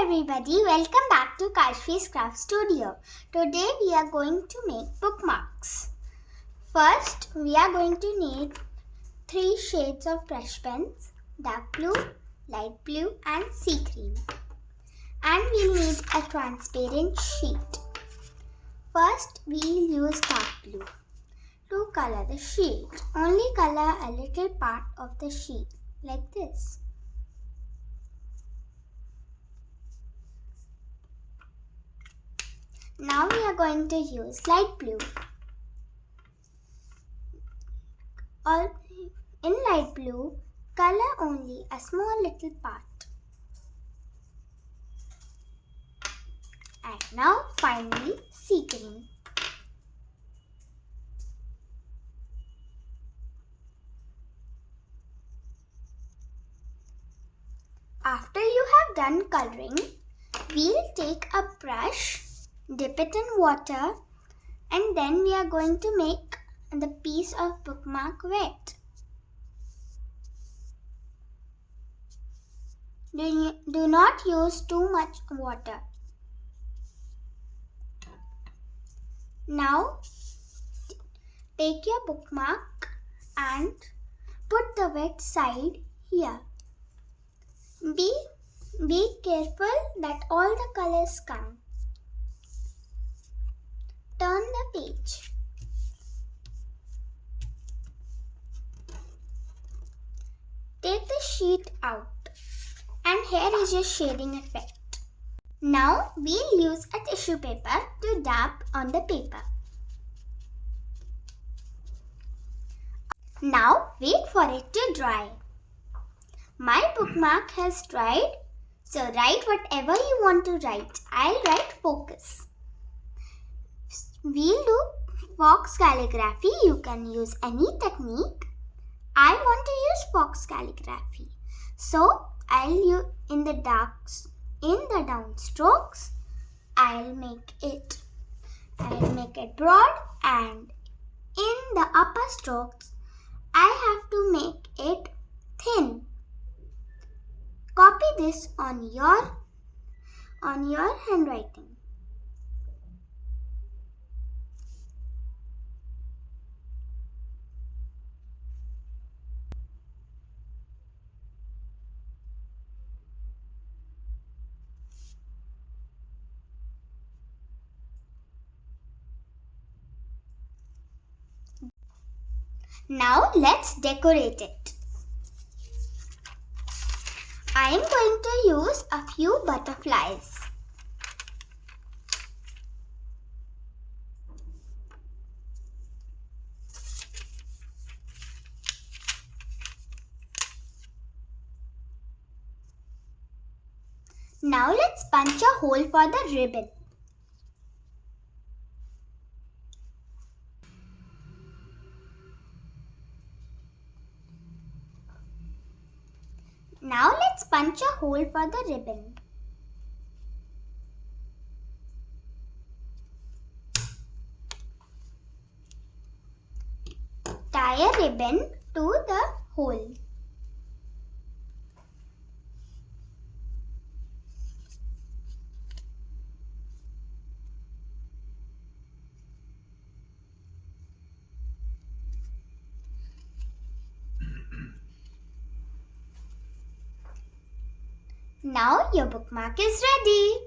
everybody, welcome back to Kashfi's Craft Studio. Today we are going to make bookmarks. First, we are going to need 3 shades of brush pens, dark blue, light blue and sea green. And we'll need a transparent sheet. First, we'll use dark blue to color the sheet. Only color a little part of the sheet like this. Now we are going to use light blue. In light blue, color only a small little part. And now finally sea green. After you have done coloring, we'll take a brush, dip it in water, and then we are going to make the piece of bookmark wet. Do not use too much water. Now take your bookmark and put the wet side here. Be careful that all the colors come. Turn the page. Take the sheet out, and here is your shading effect. Now we'll use a tissue paper to dab on the paper. Now wait for it to dry. My bookmark has dried, so write whatever you want to write. I'll write focus. We'll do fox calligraphy. You can use any technique. I want to use fox calligraphy. So I'll use in the down strokes, I'll make it broad, and in the upper strokes, I have to make it thin. Copy this on your handwriting. Now let's decorate it. I am going to use a few butterflies. Now let's punch a hole for the ribbon. Now let's punch a hole for the ribbon. Tie a ribbon to the hole. Now your bookmark is ready.